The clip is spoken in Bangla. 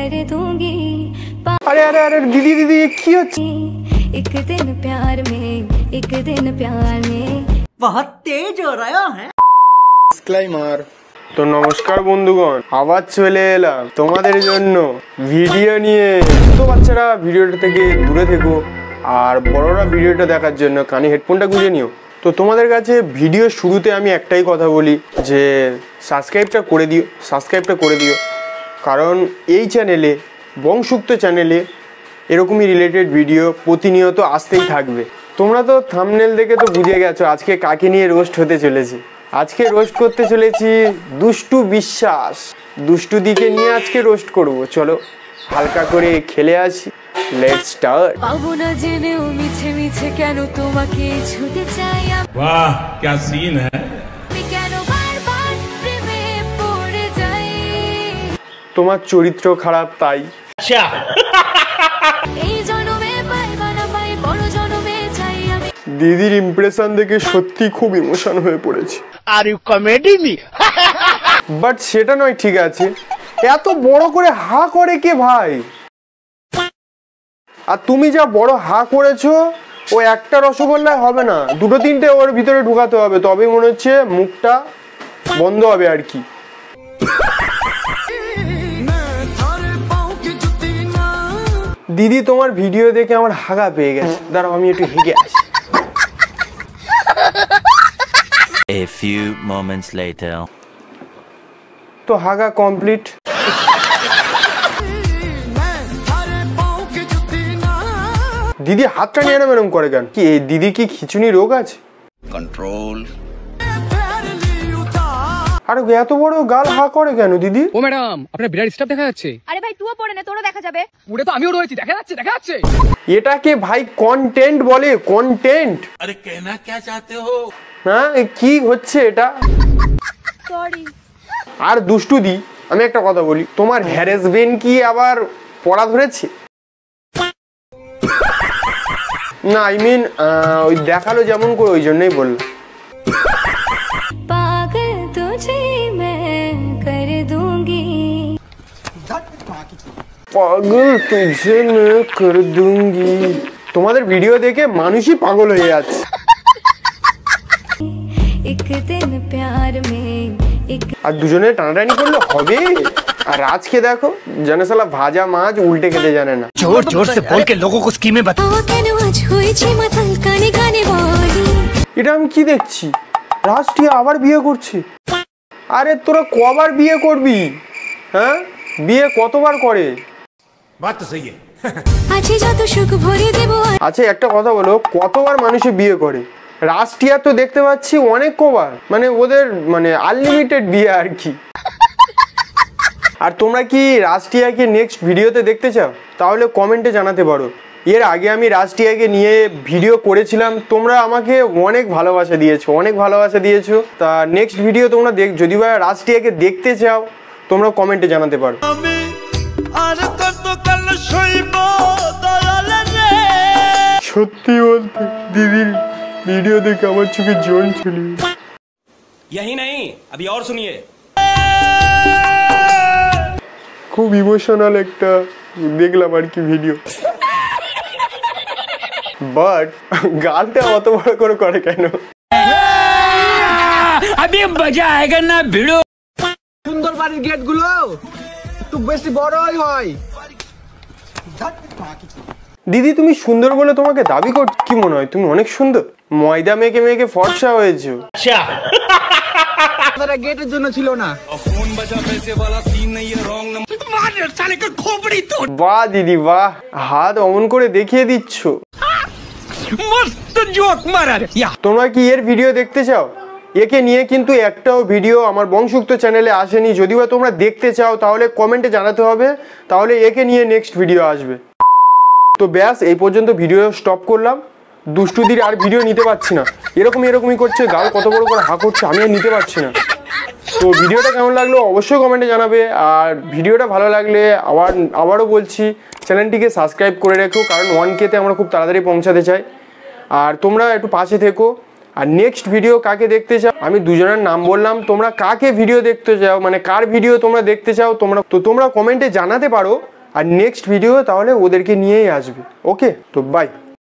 कर दूंगी। अरे अरे अरे दीदी दीदी কি হচ্ছে? एक दिन प्यार में, एक दिन प्यार में बहुत तेज हो रहा है। ডিসক্লেইমার। তো নমস্কার বন্ধুগণ, আবার চলে এলাম তোমাদের জন্য ভিডিও নিয়ে। তো বাচ্চারা ভিডিওটা থেকে দূরে থেকো, আর বড়রা ভিডিওটা দেখার জন্য কানে হেডফোনটা গুঁজে নিও। তো তোমাদের কাছে ভিডিও শুরুতে আমি একটাই কথা বলি যে সাবস্ক্রাইবটা করে দিও, কারণ এই চ্যানেলে বংশুক্ত চ্যানেলে এরকমই রিলেটেড ভিডিও প্রতিনিয়ত আসতেই থাকবে। তোমরা তো থাম্বনেল দেখে তো বুঝে গেছো আজকে কাকে নিয়ে রোস্ট হতে চলেছে। আজকে রোস্ট করতে চলেছি দুষ্টু বিশ্বাস, দুষ্টু দিকে নিয়ে আজকে রোস্ট করব। চলো হালকা করে খেলে আসি, লেটস স্টার্ট। পাবো না জেনেও মিছে মিছে কেন তোমাকে ছুটে চাই। वाह क्या सीन है। আমি কেন বারবার প্রেমে পড়ে যাই। তোমার চরিত্র খারাপ তাই। अच्छा এই জনমে পাইবা না পাই, বড় জনমে চাই আমি। দিদির ইমপ্রেশন দেখে সত্যি খুব ইমোশন হয়ে পড়েছি। Are you comedy me? But সেটা নয়, ঠিক আছে, এত বড় করে হা করে কে ভাই? আর তুমি যা বড় হা করেছো, ও একটা রসগোল্লায় হবে না, দুটো তিনটে ওর ভিতরে ঢুকাতে হবে, তবেই মনে হচ্ছে মুখটা বন্ধ হবে আর কি। দিদি তোমার ভিডিও দেখে আমার হাগা পেয়ে গেছে, দাঁড়াও আমি একটু হেগে আসি। A few moments later. তো হাগা কমপ্লিট। দিদি হাতটা নিয়ে এরম করে কেন? কি এই দিদি কি খিচুনি রোগ আছে? Control. আর এত বড় গাল হা করে কেন দিদি? ও ম্যাডাম, আপনার বিরাট স্টাফ দেখা যাচ্ছে। আরে ভাই তুইও পড়ে নে, তোরও দেখা যাবে। পুরো তো আমিও রয়েছি, দেখা যাচ্ছে। এটাকে ভাই কন্টেন্ট বলে, কন্টেন্ট। अरे कहना क्या चाहते हो। হ্যাঁ কি হচ্ছে এটা? সরি। আর দুষ্টু দি, আমি একটা কথা বলি, তোমার হ্যারাসমেন্ট কি আবার পড়া ধরেছে? না আই মিন ওই দেখালো যেমন করে, ওই জন্যই বললাম। पागल तुझे मैं कर दूंगी। পাগল তুঝে मैं कर दूंगी। তোমাদের ভিডিও দেখে মানুষই পাগল হয়ে যাচ্ছে। एक दिन प्यार में एक। আর দুজনে টানাটানি করলে হবে? আর আজকে দেখো যেন শালা ভাজা মাছ উল্টে খেতে জানে না। जोर जोर से बोल के लोगों को स्कीमें बता। কেন আজ হয়েছে মাতাল, কানে কানে বলি। এটা আমি কি দেখছি? রাষ্ট্রীয় আবার বিয়ে করছে। আরে তোরা কবার বিয়ে করবি? হ্যাঁ বিয়ে কতবার করে? बात तो सही है। আছে যত সুখ ভরে দেব। আচ্ছা একটা কথা বলো, কতবার মানুষে বিয়ে করে? রাষ্ট্রীয় তো দেখতে পাচ্ছি অনেক কবার, মানে ওদের মানে আনলিমিটেড বিয়ে আর কি। আর তোমরা কি রাষ্ট্রীয়কে নেক্সট ভিডিওতে দেখতে চাও? তাহলে কমেন্টে জানাতে পারো। এর আগে আমি রাষ্ট্রীয়কে নিয়ে ভিডিও করেছিলাম, তোমরা আমাকে অনেক ভালোবাসা দিয়েছো। তা নেক্সট ভিডিও তোমরা যদি বা রাষ্ট্রীয়কে দেখতে চাও, তোমরা কমেন্টে জানাতে পারো। সত্যি বলতে দিদির ভিডিও দেখে আমার চোখে জল চলে। यही नहीं, अभी और सुनिए। খুব ইমোশনাল একটা দেখলাম আর কি ভিডিও। বাট গালটা অত বড় করে কেন? अभी मजा आएगा ना भिड़ो। সুন্দর বাড়ির গেট গুলো একটু বেশি বড়ই হয়। দিদি তুমি সুন্দর বলে তোমাকে দাবি কর, কি মনে হয় তুমি অনেক সুন্দর? ময়দা মেখে ফর্সা হয়েছো। अच्छा আপনারা গেটের জন্য ছিল না। फोन बजा पैसे वाला सीन नहीं है, रॉन्ग नंबर। मार साले का खोपड़ी तोड़। বাহ দিদি বাহ, হাত অমন করে দেখিয়ে দিচ্ছ। मस्त जोक मारा रे। या তোমরা কি এর ভিডিও দেখতে চাও? একে নিয়ে কিন্তু একটাও ভিডিও আমার বংশুক্ত চ্যানেলে আসেনি। যদি বা তোমরা দেখতে চাও তাহলে কমেন্টে জানাতে হবে, তাহলে একে নিয়ে নেক্সট ভিডিও আসবে। তো ব্যাস এই পর্যন্ত ভিডিও স্টপ করলাম। দুষ্টুদির আর ভিডিও নিতে পারছি না, এরকমই করছে, গাল কত বড় করে হা করছে, আমি আর নিতে পারছি না। তো ভিডিওটা কেমন লাগলো অবশ্যই কমেন্টে জানাবে। আর ভিডিওটা ভালো লাগলে আবারও বলছি, চ্যানেলটিকে সাবস্ক্রাইব করে রেখো, কারণ 1K তে আমরা খুব তাড়াতাড়ি পৌঁছাতে চাই। আর তোমরা একটু পাশে থেকো, আর নেক্সট ভিডিও কাকে দেখতে চাও, আমি দুজনের নাম বললাম, তোমরা কাকে ভিডিও দেখতে চাও, মানে কার ভিডিও তোমরা দেখতে চাও তোমরা কমেন্টে জানাতে পারো। আর নেক্সট ভিডিও তাহলে ওদেরকে নিয়েই আসবে। ওকে, তো বাই।